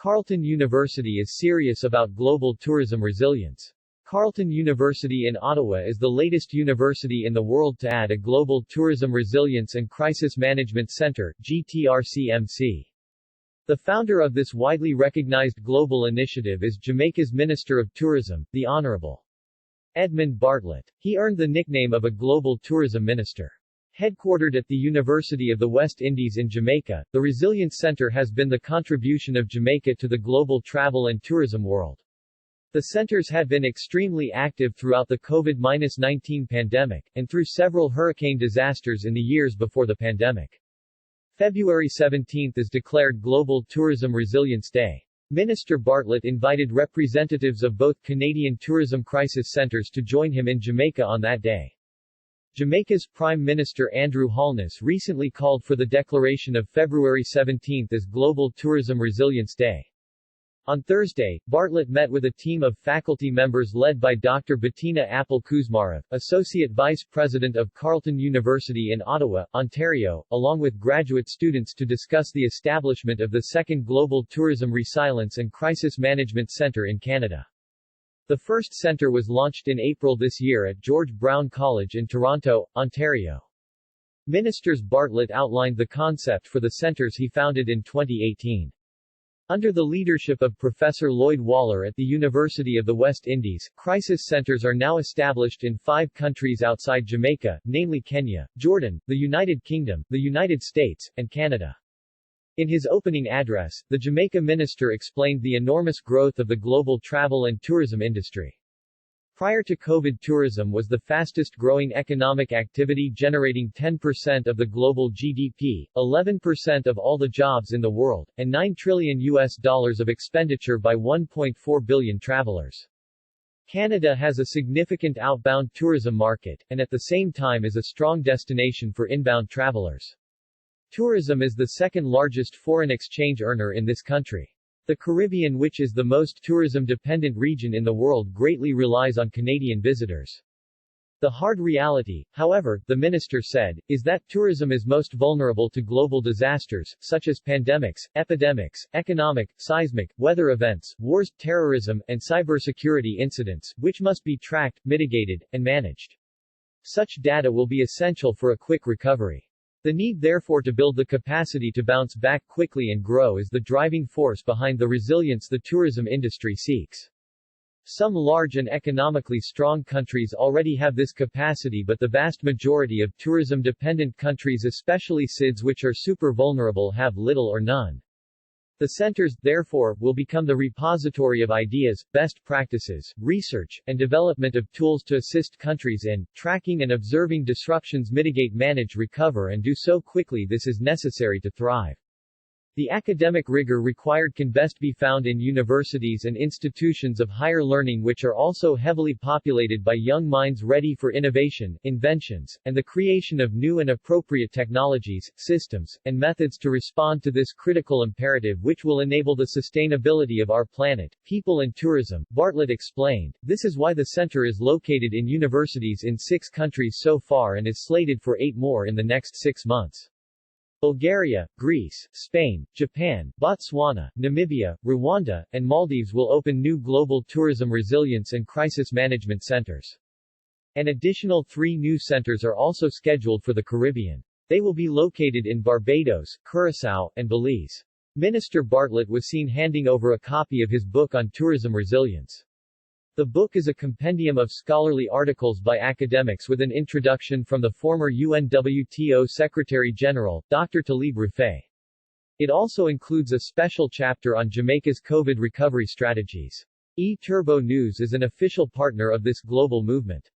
Carleton University is serious about global tourism resilience. Carleton University in Ottawa is the latest university in the world to add a Global Tourism Resilience and Crisis Management Center, GTRCMC. The founder of this widely recognized global initiative is Jamaica's Minister of Tourism, the Honorable Edmund Bartlett. He earned the nickname of a Global Tourism Minister. Headquartered at the University of the West Indies in Jamaica, the Resilience Center has been the contribution of Jamaica to the global travel and tourism world. The centers had been extremely active throughout the COVID-19 pandemic, and through several hurricane disasters in the years before the pandemic. February 17 is declared Global Tourism Resilience Day. Minister Bartlett invited representatives of both Canadian tourism crisis centers to join him in Jamaica on that day. Jamaica's Prime Minister Andrew Holness recently called for the declaration of February 17 as Global Tourism Resilience Day. On Thursday, Bartlett met with a team of faculty members led by Dr. Bettina Apple-Kuzmarov, Associate Vice President of Carleton University in Ottawa, Ontario, along with graduate students to discuss the establishment of the second Global Tourism Resilience and Crisis Management Centre in Canada. The first centre was launched in April this year at George Brown College in Toronto, Ontario. Ministers Bartlett outlined the concept for the centres he founded in 2018. Under the leadership of Professor Lloyd Waller at the University of the West Indies, crisis centers are now established in 5 countries outside Jamaica, namely Kenya, Jordan, the United Kingdom, the United States, and Canada. In his opening address, the Jamaica minister explained the enormous growth of the global travel and tourism industry. Prior to COVID, tourism was the fastest-growing economic activity, generating 10% of the global GDP, 11% of all the jobs in the world, and $9 trillion of expenditure by 1.4 billion travelers. Canada has a significant outbound tourism market, and at the same time is a strong destination for inbound travelers. Tourism is the second-largest foreign exchange earner in this country. The Caribbean, which is the most tourism-dependent region in the world, greatly relies on Canadian visitors. The hard reality, however, the minister said, is that tourism is most vulnerable to global disasters, such as pandemics, epidemics, economic, seismic, weather events, wars, terrorism, and cybersecurity incidents, which must be tracked, mitigated, and managed. Such data will be essential for a quick recovery. The need therefore to build the capacity to bounce back quickly and grow is the driving force behind the resilience the tourism industry seeks. Some large and economically strong countries already have this capacity, but the vast majority of tourism-dependent countries, especially SIDS which are super vulnerable, have little or none. The centers, therefore, will become the repository of ideas, best practices, research, and development of tools to assist countries in tracking and observing disruptions, mitigate, manage, recover, and do so quickly this is necessary to thrive. The academic rigor required can best be found in universities and institutions of higher learning, which are also heavily populated by young minds ready for innovation, inventions, and the creation of new and appropriate technologies, systems, and methods to respond to this critical imperative, which will enable the sustainability of our planet, people and tourism, Bartlett explained. This is why the center is located in universities in 6 countries so far and is slated for 8 more in the next 6 months. Bulgaria, Greece, Spain, Japan, Botswana, Namibia, Rwanda, and Maldives will open new global tourism resilience and crisis management centers. An additional 3 new centers are also scheduled for the Caribbean. They will be located in Barbados, Curaçao, and Belize. Minister Bartlett was seen handing over a copy of his book on tourism resilience. The book is a compendium of scholarly articles by academics with an introduction from the former UNWTO Secretary-General, Dr. Talib Rifai. It also includes a special chapter on Jamaica's COVID recovery strategies. E-Turbo News is an official partner of this global movement.